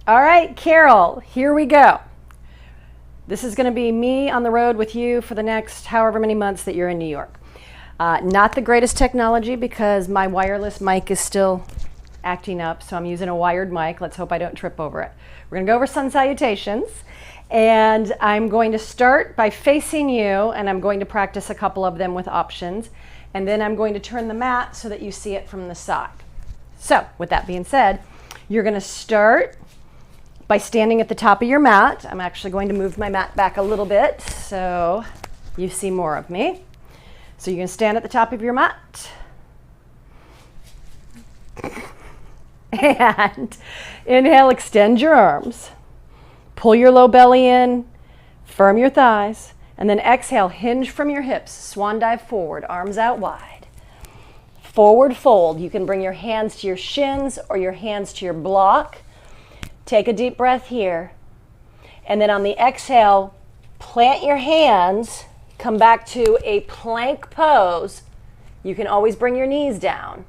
All right, Carol, here we go. This is going to be me on the road with you for the next however many months that you're in New York. Not the greatest technology because my wireless mic is still acting up, so I'm using a wired mic. Let's hope I don't trip over it. We're going to go over sun salutations, and I'm going to start by facing you, and I'm going to practice a couple of them with options, and then I'm going to turn the mat so that you see it from the side. So, with that being said, you're going to start by standing at the top of your mat. I'm actually going to move my mat back a little bit so you see more of me. So you're going to stand at the top of your mat. And inhale, extend your arms. Pull your low belly in, firm your thighs, and then exhale, hinge from your hips, swan dive forward, arms out wide. Forward fold. You can bring your hands to your shins or your hands to your block. Take a deep breath here, and then on the exhale, plant your hands, come back to a plank pose. You can always bring your knees down,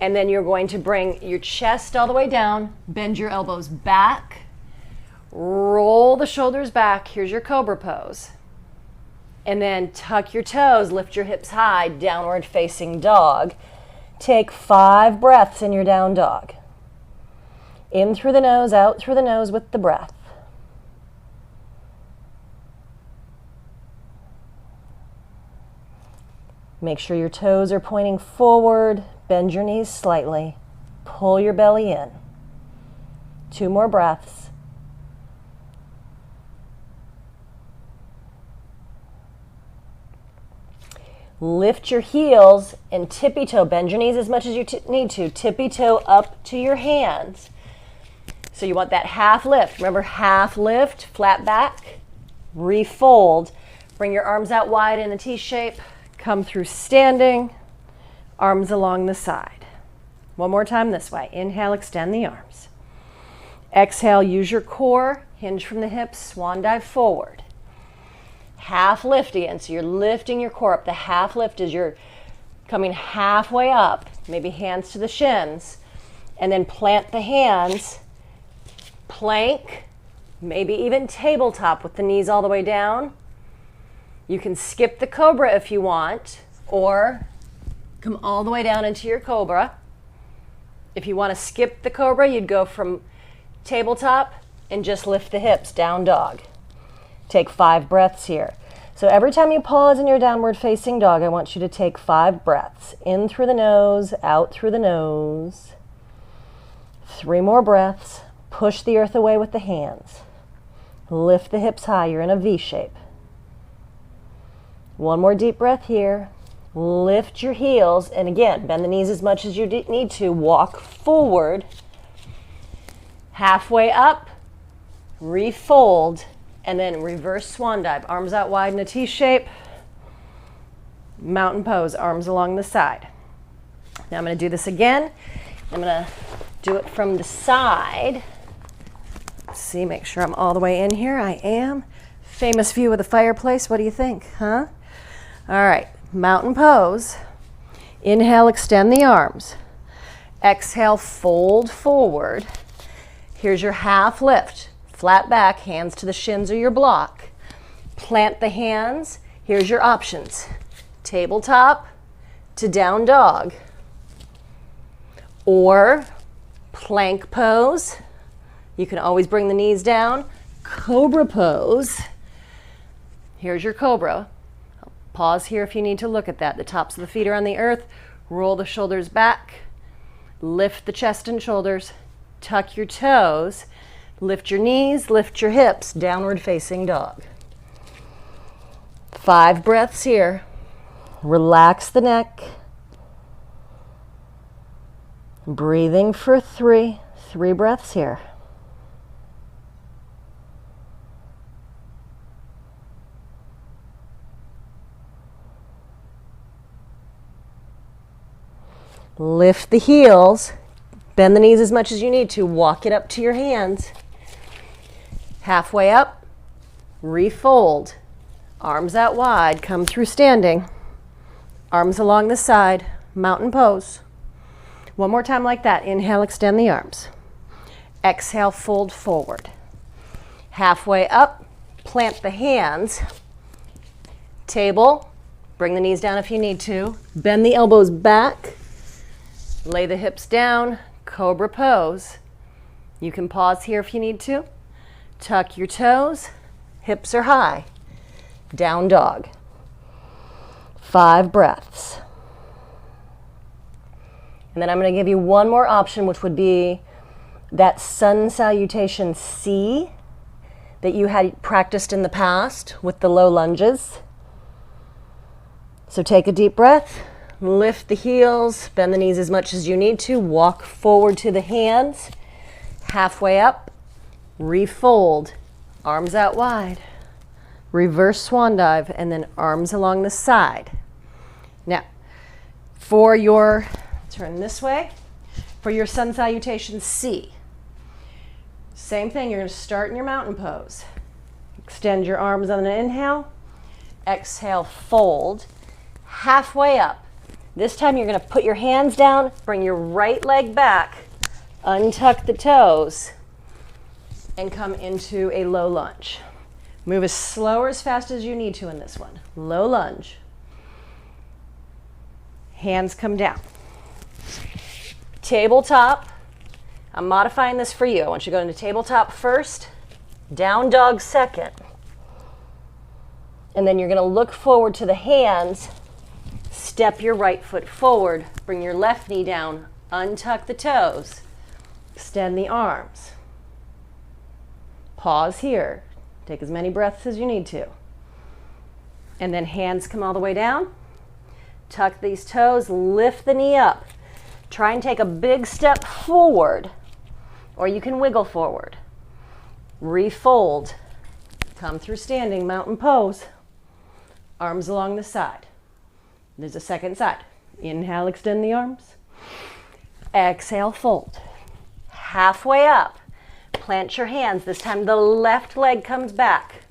and then you're going to bring your chest all the way down, bend your elbows back, roll the shoulders back. Here's your cobra pose, and then tuck your toes, lift your hips high, downward facing dog. Take 5 breaths in your down dog. In through the nose, out through the nose with the breath. Make sure your toes are pointing forward. Bend your knees slightly. Pull your belly in. 2 more breaths. Lift your heels and tippy toe. Bend your knees as much as you need to. Tippy toe up to your hands. So you want that half lift. Remember, half lift, flat back, refold. Bring your arms out wide in a T shape. Come through standing, arms along the side. One more time this way. Inhale, extend the arms. Exhale, use your core, hinge from the hips, swan dive forward. Half lift again, so you're lifting your core up. The half lift is you're coming halfway up, maybe hands to the shins, and then plant the hands. Plank, maybe even tabletop with the knees all the way down. You can skip the cobra if you want, or come all the way down into your cobra. If you want to skip the cobra, you'd go from tabletop and just lift the hips, down dog. Take 5 breaths here. So every time you pause in your downward facing dog, I want you to take 5 breaths. In through the nose, out through the nose. 3 more breaths. Push the earth away with the hands. Lift the hips high. You're in a V shape. 1 more deep breath here. Lift your heels. And again, bend the knees as much as you need to. Walk forward. Halfway up. Refold. And then reverse swan dive. Arms out wide in a T shape. Mountain pose. Arms along the side. Now I'm going to do this again. I'm going to do it from the side. See, make sure I'm all the way in here. I am. Famous view of the fireplace. What do you think, huh? All right, mountain pose. Inhale, extend the arms. Exhale, fold forward. Here's your half lift. Flat back, hands to the shins or your block. Plant the hands. Here's your options. Tabletop to down dog. Or plank pose. You can always bring the knees down. Cobra pose. Here's your cobra. I'll pause here if you need to look at that. The tops of the feet are on the earth. Roll the shoulders back. Lift the chest and shoulders. Tuck your toes. Lift your knees, lift your hips. Downward facing dog. 5 breaths here. Relax the neck. Breathing for 3. 3 breaths here. Lift the heels, bend the knees as much as you need to, walk it up to your hands. Halfway up, refold, arms out wide, come through standing, arms along the side, mountain pose. One more time like that. Inhale, extend the arms. Exhale, fold forward. Halfway up, plant the hands. Table, bring the knees down if you need to. Bend the elbows back. Lay the hips down, cobra pose. You can pause here if you need to. Tuck your toes, hips are high. Down dog. 5 breaths. And then I'm going to give you one more option, which would be that sun salutation C that you had practiced in the past with the low lunges. So take a deep breath, lift the heels, bend the knees as much as you need to, walk forward to the hands, halfway up, refold, arms out wide, reverse swan dive, and then arms along the side. Now, for your, turn this way, for your sun salutation C, same thing, you're going to start in your mountain pose. Extend your arms on an inhale, exhale, fold, halfway up. This time you're going to put your hands down, bring your right leg back, untuck the toes, and come into a low lunge. Move as slow or as fast as you need to in this one. Low lunge. Hands come down. Tabletop. I'm modifying this for you. I want you to go into tabletop first, down dog second. And then you're going to look forward to the hands, step your right foot forward, bring your left knee down, untuck the toes, extend the arms. Pause here. Take as many breaths as you need to. And then hands come all the way down. Tuck these toes, lift the knee up. Try and take a big step forward, or you can wiggle forward. Refold. Come through standing mountain pose. Arms along the side. There's a second side. Inhale, extend the arms. Exhale, fold. Halfway up. Plant your hands. This time the left leg comes back.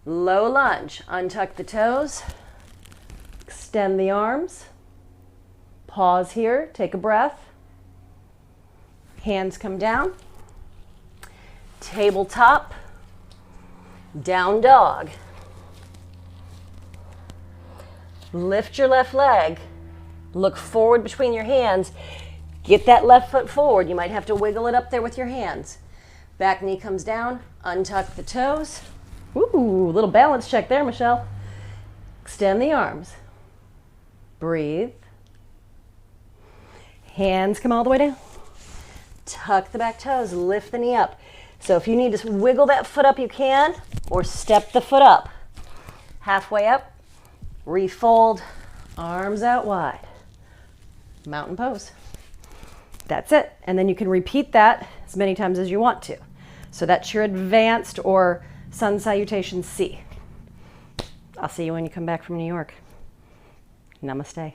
Low lunge. Untuck the toes. Extend the arms. Pause here. Take a breath. Hands come down. Tabletop. Down dog. Lift your left leg. Look forward between your hands. Get that left foot forward. You might have to wiggle it up there with your hands. Back knee comes down. Untuck the toes. Ooh, little balance check there, Michelle. Extend the arms. Breathe. Hands come all the way down. Tuck the back toes. Lift the knee up. So if you need to wiggle that foot up, you can, or step the foot up. Halfway up. Refold. Arms out wide. Mountain pose. That's it. And then you can repeat that as many times as you want to. So that's your advanced or sun salutation C. I'll see you when you come back from New York. Namaste.